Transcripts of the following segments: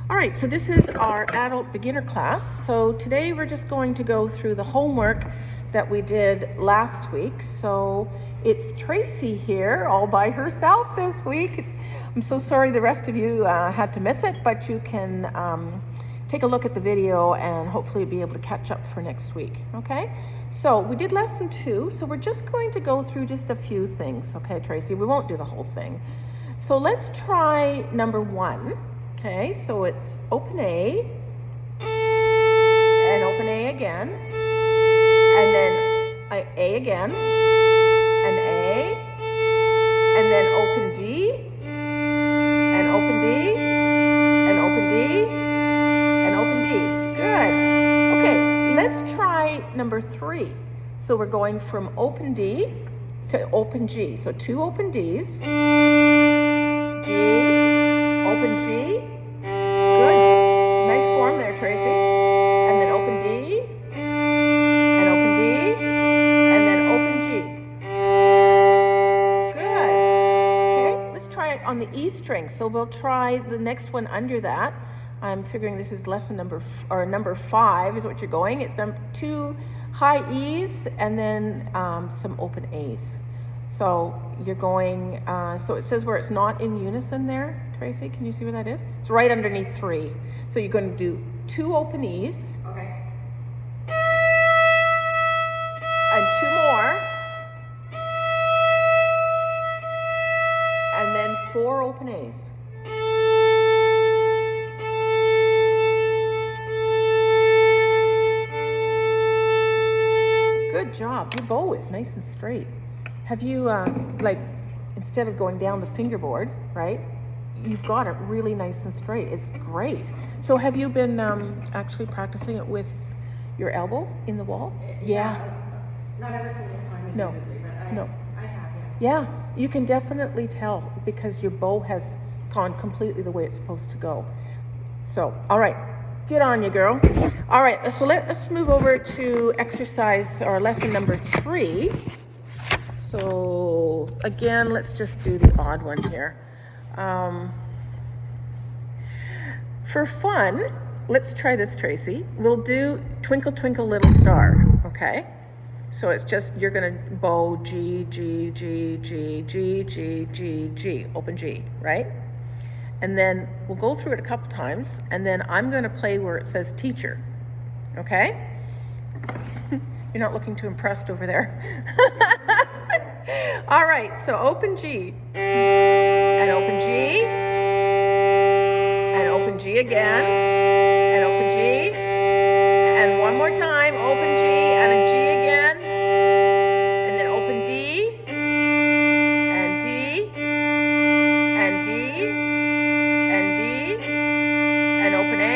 All right, so this is our adult beginner class. So today we're just going to go through the homework that we did last week. So it's Tracy here all by herself this week. I'm so sorry the rest of you had to miss it, but you can take a look at the video and hopefully be able to catch up for next week, okay? So we did lesson 2, so we're just going to go through just a few things, okay, Tracy? We won't do the whole thing. So let's try number 1. Okay, so it's open A, and open A again, and then A again, and A, and then open D, and open D, and open D, and open D. Good. Okay, let's try number 3. So we're going from open D to open G. So 2 open Ds, D, open G. Good. Nice form there, Tracy. And then open D, and open D, and then open G. Good. Okay, let's try it on the E string. So we'll try the next one under that. I'm figuring this is lesson number 5 is what you're going. It's 2 high E's and then some open A's. So you're going, so it says where it's not in unison there. Tracy, can you see where that is? It's right underneath 3. So you're going to do 2 open E's. Okay. And 2 more. And then 4 open A's. Good job. Your bow is nice and straight. Have you, like, instead of going down the fingerboard, right? You've got it really nice and straight. It's great. So have you been actually practicing it with your elbow in the wall? Yeah. Not every single time. No. But I have, yeah. Yeah, you can definitely tell because your bow has gone completely the way it's supposed to go. So, all right. Good on you, girl. All right, so let's move over to exercise or lesson number 3. So again, let's just do the odd one here. For fun, let's try this, Tracy. We'll do Twinkle Twinkle Little Star, okay? So it's just, you're gonna bow G, G, G, G, G, G, G, G, open G, right? And then we'll go through it a couple times, and then I'm gonna play where it says teacher, okay? You're not looking too impressed over there. All right, so open G, and open G, and open G again, and open G, and one more time, open G, and a G again, and then open D, and D, and D, and D, and open A,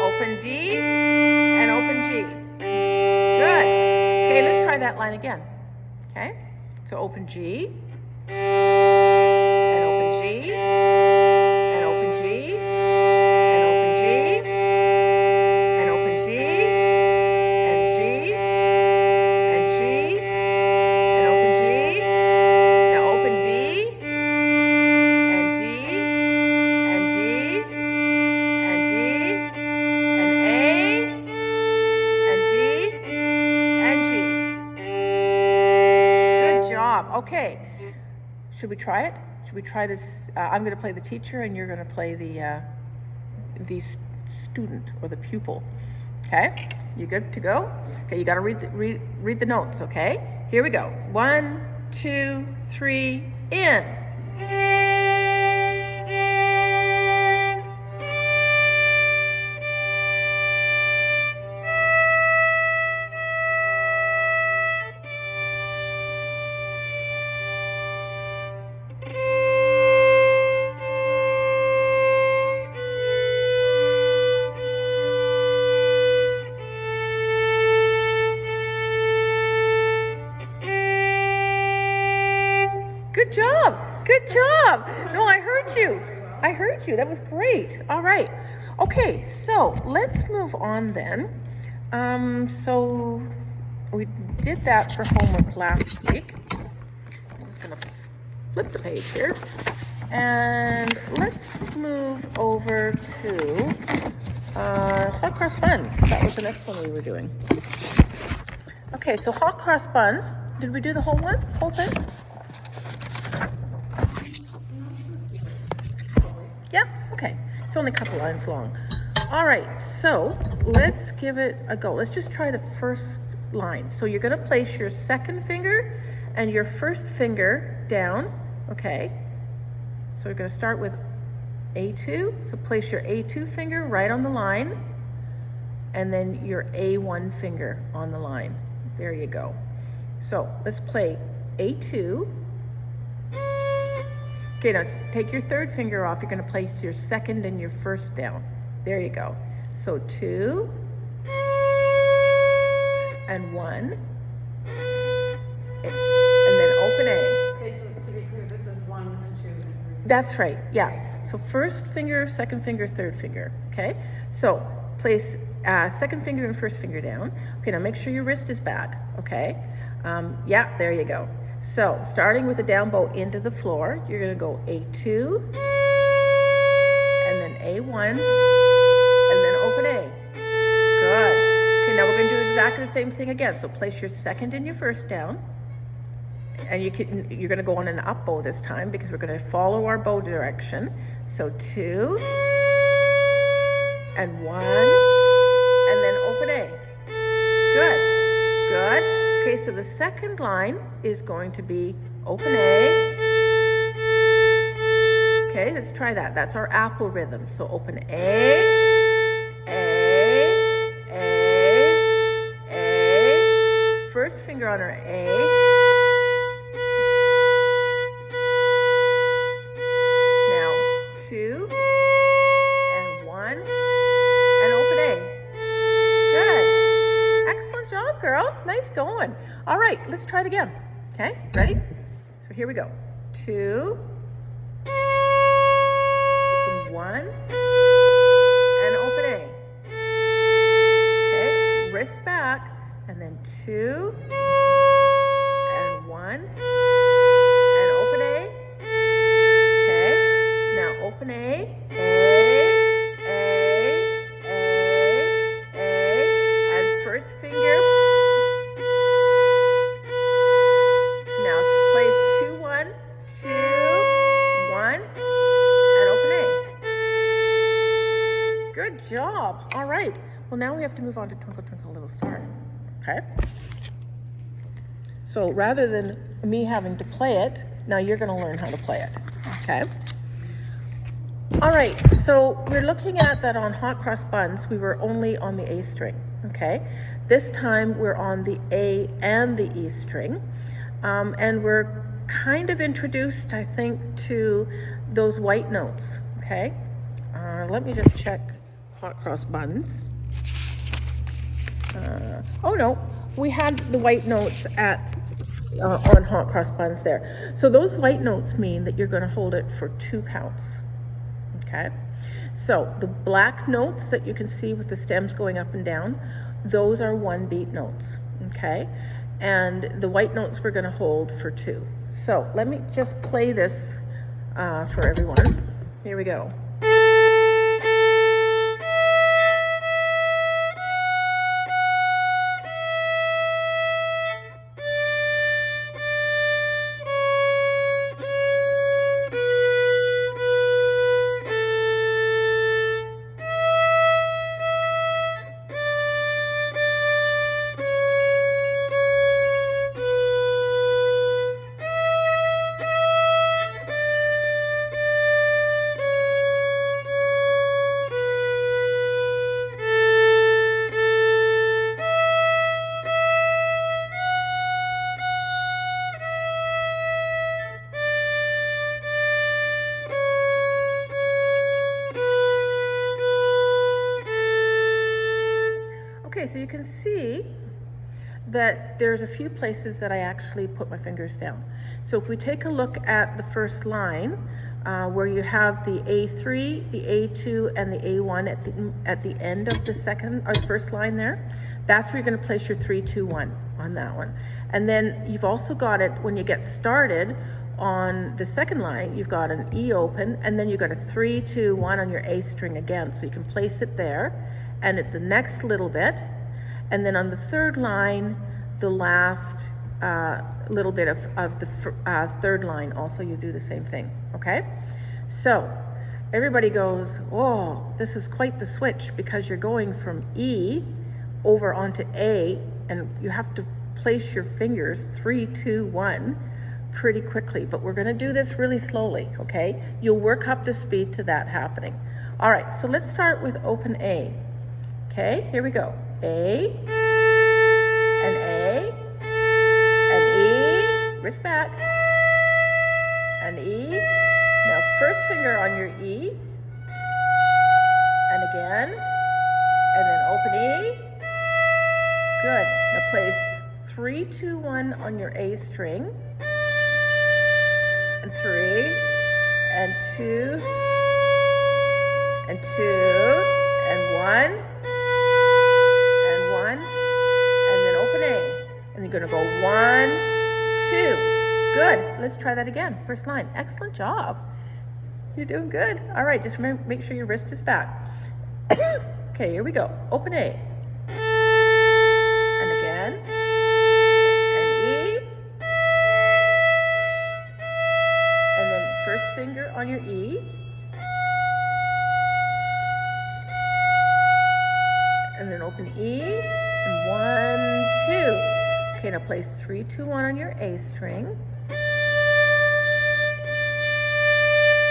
open D, and open G. Good. Okay, let's try that line again. Okay, so open G, and open G, and open G, and open G, and open G, and G, and G, and open G, now open D, and D, and D, and D, and A, and D, and G. Okay, should we try it? Should we try this? I'm going to play the teacher and you're going to play the student or the pupil. Okay, you good to go? Okay, you got to read the notes. Okay, here we go. 1, 2, 3, in. Good job. Good job. No, I heard you. I heard you. That was great. All right. Okay, so let's move on then. So we did that for homework last week. I'm just going to flip the page here. And let's move over to hot cross buns. That was the next one we were doing. Okay, so hot cross buns. Did we do the whole one? Whole thing? Yeah, okay. It's only a couple lines long. All right, so let's give it a go. Let's just try the first line. So you're gonna place your second finger and your first finger down, okay? So we're gonna start with A2. So place your A2 finger right on the line and then your A1 finger on the line. There you go. So let's play A2. Okay, now just take your third finger off. You're gonna place your second and your first down. There you go. So 2 and 1 and then open A. Okay, so to be clear, this is 1 and 2 and 3. That's right, yeah. So first finger, second finger, third finger, okay? So place second finger and first finger down. Okay, now make sure your wrist is back, okay? Yeah, there you go. So starting with the down bow into the floor, you're gonna go A2, and then A1, and then open A. Good. Okay, now we're gonna do exactly the same thing again. So place your second and your first down, and you're gonna go on an up bow this time because we're gonna follow our bow direction. So 2, and 1, and then open A. Good, good. Okay, so the second line is going to be open A. Okay, let's try that. That's our apple rhythm. So open A, A. First finger on our A. Now 2 and 1 and open A. Good. Excellent job, girl. Nice going. All right, let's try it again. Okay, ready? So here we go. 2, 1, and open A. Okay, wrist back, and then 2, and 1, and open A. Okay, now open A, and first finger. Now place 2, 1, 2, 1, and open A. Good job. All right. Well, now we have to move on to Twinkle Twinkle Little Star. Okay. So rather than me having to play it, now you're going to learn how to play it. Okay. All right. So we're looking at that on hot cross buns. We were only on the A string. Okay. This time we're on the A and the E string. And we're kind of introduced, I think, to those white notes. Okay. Let me just check hot cross buns. Oh no, we had the white notes on hot cross buns there. So those white notes mean that you're going to hold it for 2 counts. Okay. So the black notes that you can see with the stems going up and down, those are 1 beat notes. Okay. And the white notes we're going to hold for 2. So let me just play this for everyone. Here we go. Okay, so you can see that there's a few places that I actually put my fingers down. So if we take a look at the first line, where you have the A3, the A2, and the A1 at the end of the first line there, that's where you're going to place your 3, 2, 1 on that one. And then you've also got it when you get started on the second line, you've got an E open, and then you've got a 3, 2, 1 on your A string again. So you can place it there, and at the next little bit, and then on the third line, the last little bit of the third line, also you do the same thing, okay? So everybody goes, oh, this is quite the switch, because you're going from E over onto A, and you have to place your fingers 3, 2, 1 pretty quickly, but we're going to do this really slowly, okay? You'll work up the speed to that happening. All right, so let's start with open A. Okay, here we go. A, and A, and E, wrist back, and E. Now first finger on your E, and again, and then open E. Good. Now place 3, 2, 1 on your A string, and 3, and 2, and 2, and 1, and 1, and then open A. And you're gonna go 1, 2. Good. Let's try that again. First line. Excellent job. You're doing good. All right, just make sure your wrist is back. Okay, here we go. Open A. And again. And E. And then first finger on your E. And then open E. And 1, 2. Okay, now place 3, 2, 1 on your A string.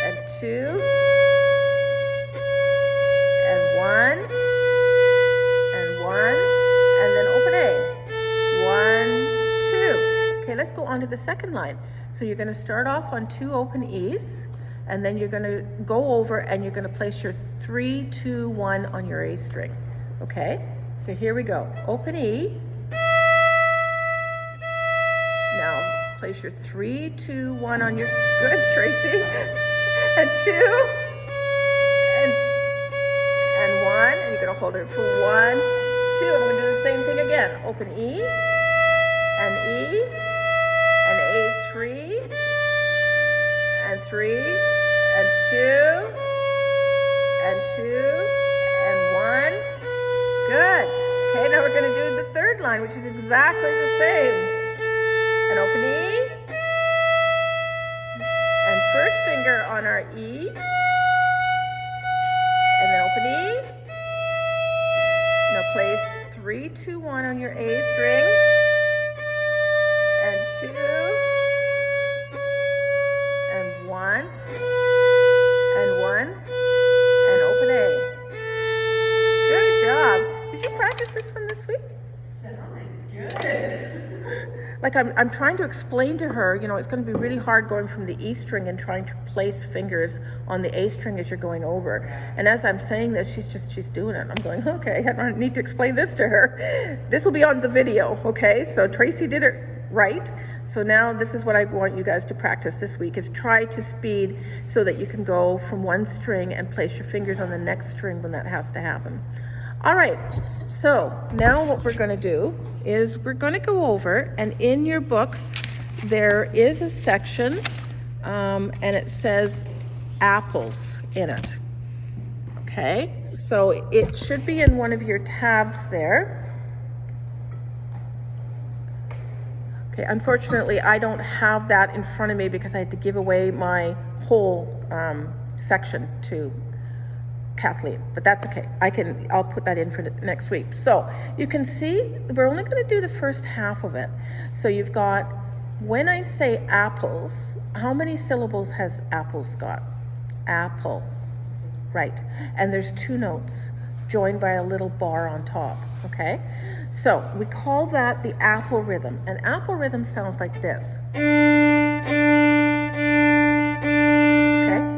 And 2. And 1. And 1. And then open A. 1, 2. Okay, let's go on to the second line. So you're going to start off on 2 open E's, and then you're going to go over and you're going to place your 3, 2, 1 on your A string. Okay, so here we go. Open E. Now place your 3, 2, 1 on your, good, Tracy. And 2, and 1, and you're going to hold it for 1, 2, and we're going to do the same thing again. Open E, and E, and A, 3, and 3, and 2, and 2, and 1. Good. Okay, now we're going to do the third line, which is exactly the same. And open E, and first finger on our E, and then open E. Now place 3, 2, 1 on your A string, and 2, and 1, and 1, and open A. Good job. Did you practice this one this week? Good. Like I'm trying to explain to her, you know, it's going to be really hard going from the E string and trying to place fingers on the A string as you're going over. And as I'm saying this, she's doing it. I'm going, okay, I don't need to explain this to her. This will be on the video, okay? So Tracy did it right. So now this is what I want you guys to practice this week, is try to speed so that you can go from one string and place your fingers on the next string when that has to happen. All right, so now what we're going to do is we're going to go over, and in your books there is a section and it says apples in it. Okay, so it should be in one of your tabs there. Okay, unfortunately I don't have that in front of me because I had to give away my whole section to Kathleen, but that's okay. I'll put that in for next week. So you can see we're only going to do the first half of it. So you've got, when I say apples, how many syllables has apples got? Apple, right? And there's 2 notes joined by a little bar on top, okay? So we call that the apple rhythm. An apple rhythm sounds like this. Okay,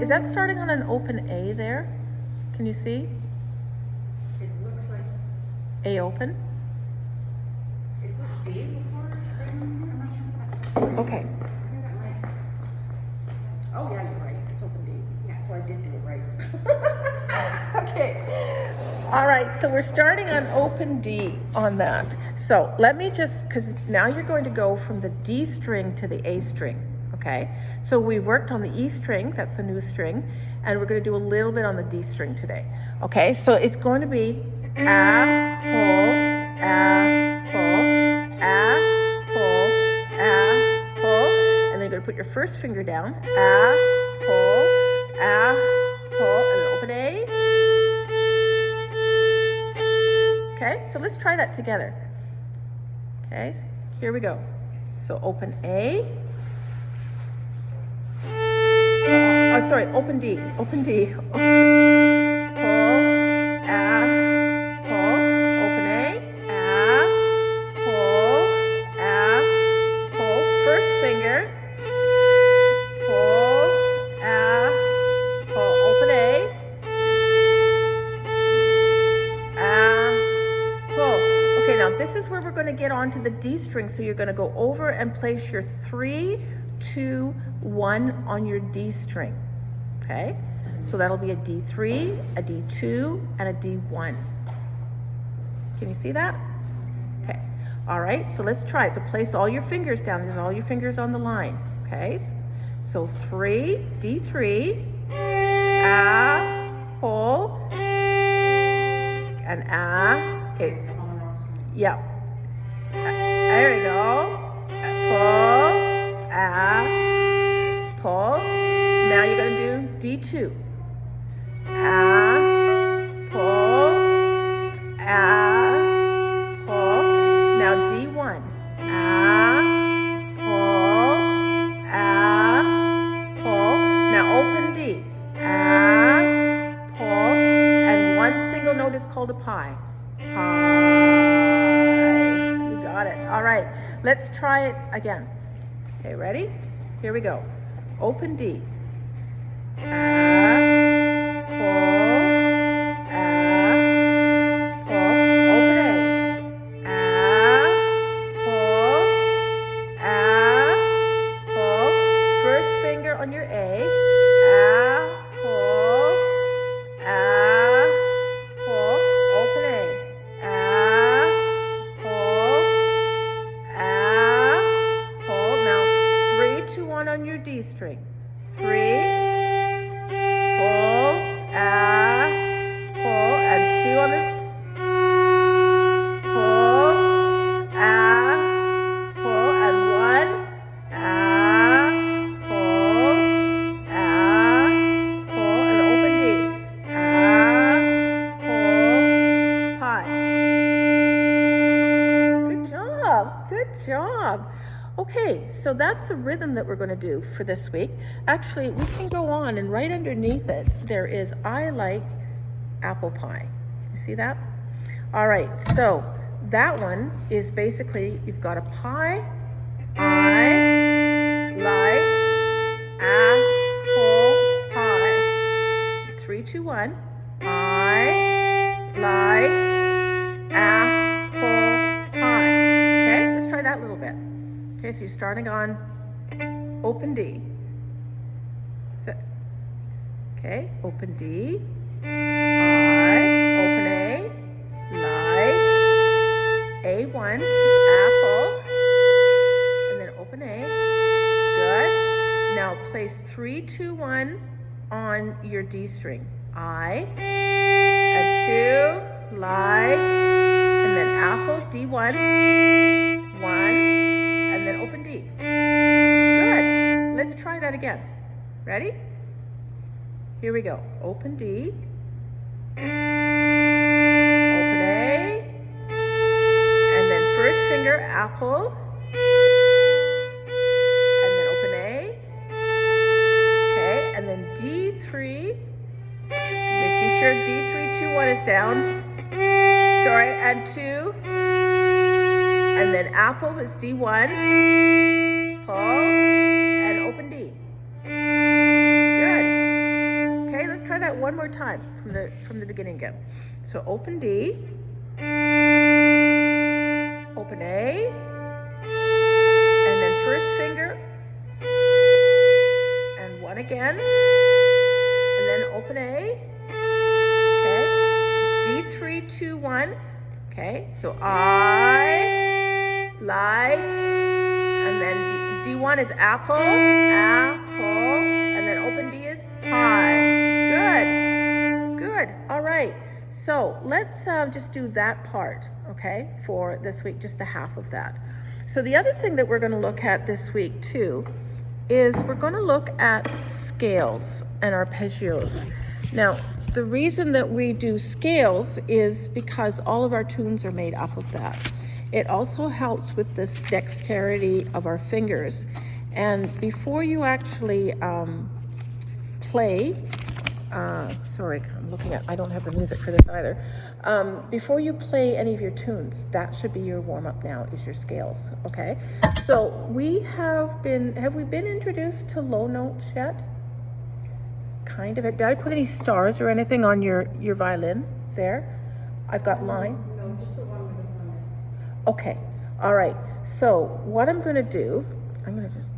is that starting on an open A there? Can you see? It looks like, A open? is this D before? I'm not sure. Okay. I think that might. Oh yeah, you're right. It's open D. Yeah. So I did do it right. Okay. All right, so we're starting on open D on that. So let me just, because now you're going to go from the D string to the A string, okay? So we worked on the E string, that's the new string, and we're going to do a little bit on the D string today, okay? So it's going to be apple, apple, apple, apple, and then you're going to put your first finger down, apple, apple, and then open A. Okay, so let's try that together. Okay, here we go. So open A. Oh, sorry, open D. Open D. Pull, apple, open A. Apple, apple. First finger. Pull, apple, open A. Okay, now this is where we're going to get onto the D string. So you're going to go over and place your 3, 2, 1 on your D string. Okay, so that'll be a D3, a D2, and a D1. Can you see that? Okay, all right, so let's try it. So place all your fingers down. There's all your fingers on the line. Okay, so 3, D3, apple, and okay. Yeah. There we go. Apple. Now you're going to do D2. Apple. Apple. Now D1. Apple. Apple. Now open D. Apple. And one single note is called a pie. You got it. All right, let's try it again. Okay, ready? Here we go. Open D. Apple, apple. Open A. Apple, apple. First finger on your A. Apple, apple. Open A. On your D string. 3, pull, pull, and 2 on this. Pull, pull, and 1, pull, and open D. Pull, pie. Good job, good job. Okay, so that's the rhythm that we're going to do for this week. Actually, we can go on, and right underneath it, there is I like apple pie. You see that? All right, so that one is basically, you've got a pie. I like apple pie. 3, 2, 1. I like apple pie. Okay, let's try that a little bit. Okay, so you're starting on open D. Okay, open D. I, open A, like, A1, apple, and then open A. Good. Now place 3, 2, 1 on your D string. I, and 2, like, and then apple, D1, 1. And then open D. Good. Let's try that again. Ready? Here we go. Open D. Open A. And then first finger, apple. And then open A. Okay. And then D3. Making sure D3, 2, 1 is down. Sorry, and 2. And then apple is D1, pull, and open D. Good. Okay, let's try that one more time from the beginning again. So open D, open A, and then first finger, and 1 again, and then open A. Okay, D3, 2, 1. Okay, so I like, and then D1 is apple, and then open D is pie. Good. All right. So let's just do that part, okay, for this week, just the half of that. So the other thing that we're going to look at this week too is we're going to look at scales and arpeggios. Now, the reason that we do scales is because all of our tunes are made up of that. It also helps with this dexterity of our fingers. And before you actually play, sorry, I'm looking at, I don't have the music for this either. Before you play any of your tunes, that should be your warm-up now, is your scales, okay? So we have we been introduced to low notes yet? Kind of. Did I put any stars or anything on your violin there? I've got line. No, just the one with the thumb is. Okay, all right. So what I'm gonna do, I'm gonna just